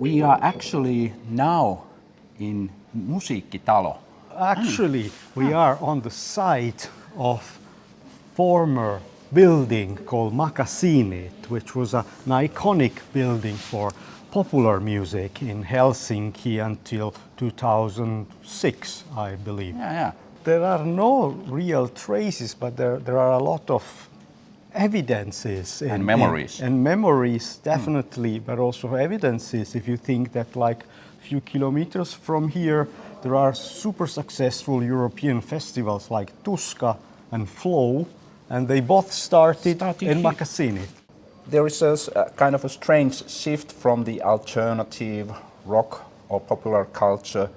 We are actually now in Musiikkitalo. Actually, we are on the site of former building called Magasinit, which was an iconic building for popular music in Helsinki until 2006, I believe. Yeah. There are no real traces, but there are a lot of evidences And memories. and memories definitely, but also evidences. If you think that like a few kilometers from here there are super successful European festivals like Tuska and Flow, and they both started in Magasinit. There is a kind of a strange shift from the alternative rock or popular culture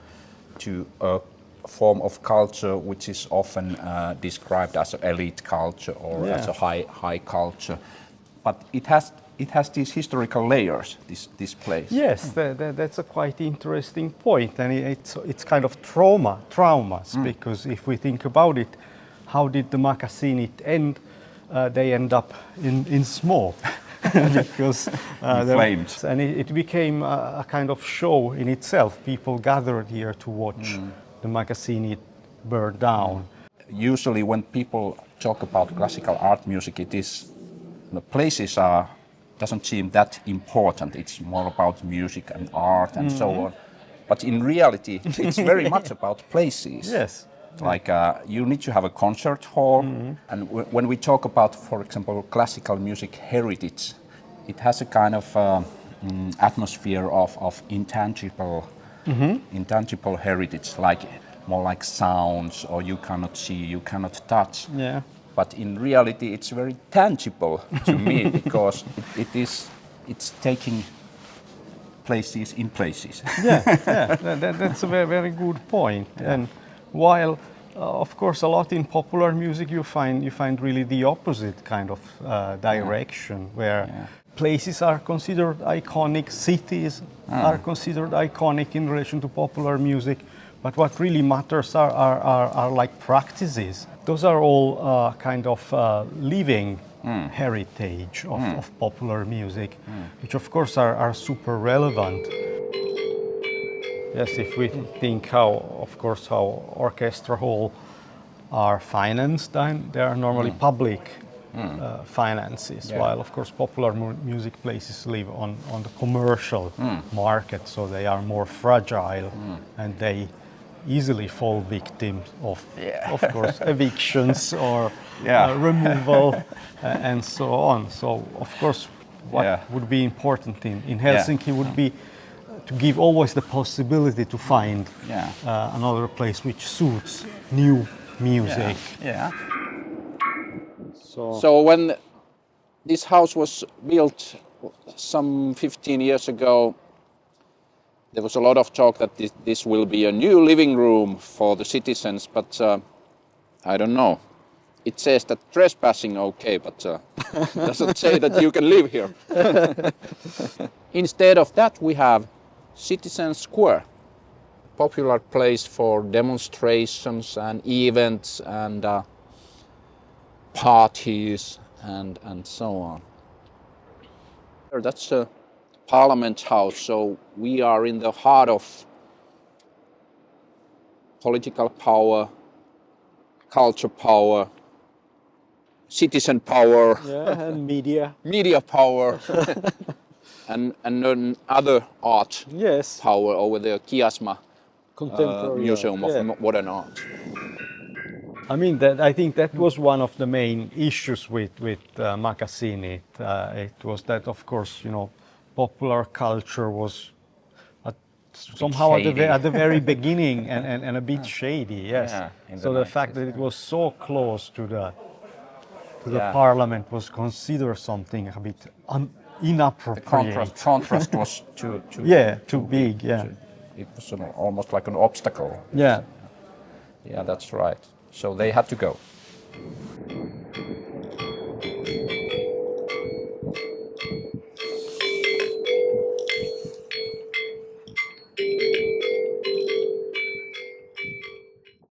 to a form of culture which is often described as an elite culture or as a high culture, but it has these historical layers. This place. Yes, that's a quite interesting point, and it's kind of traumas because if we think about it, how did the Magasinit end? They end up in smoke. Because flames. And it became a kind of show in itself. People gathered here to watch the Magasinit burn down. Usually when people talk about classical art music, it is the places doesn't seem that important. It's more about music and art and so on. But in reality, it's very much about places. Yes. Like you need to have a concert hall, and when we talk about, for example, classical music heritage, it has a kind of atmosphere of intangible heritage, like more like sounds, or you cannot see, you cannot touch. Yeah. But in reality, it's very tangible to me because it's taking places in places. That's a very good point. Yeah. And while, of course, a lot in popular music you find really the opposite kind of direction, where places are considered iconic, cities are considered iconic in relation to popular music, but what really matters are like practices. Those are all kind of living heritage of popular music, which of course are super relevant. Yes, if we think how orchestra hall are financed, then they are normally public finances, while of course popular music places live on the commercial market, so they are more fragile and they easily fall victim of course evictions or removal and so on. So of course what would be important in Helsinki would be to give always the possibility to find another place which suits new music. So when this house was built some 15 years ago, there was a lot of talk that this will be a new living room for the citizens, but I don't know. It says that trespassing okay, but doesn't say that you can live here. Instead of that, we have Citizen Square, popular place for demonstrations and events and parties and so on. That's a Parliament House, so we are in the heart of political power, culture power, citizen power, And media power, and other art power over there, Chiasma Museum of Modern Art. I mean, I think that was one of the main issues with Magasinit. It was that, of course, popular culture was somehow at the very beginning and a bit shady. Yes. So the fact that it was so close to the parliament was considered something a bit inappropriate. The contrast was too big. Yeah. It was almost like an obstacle. Yeah. Yeah, that's right. So they had to go.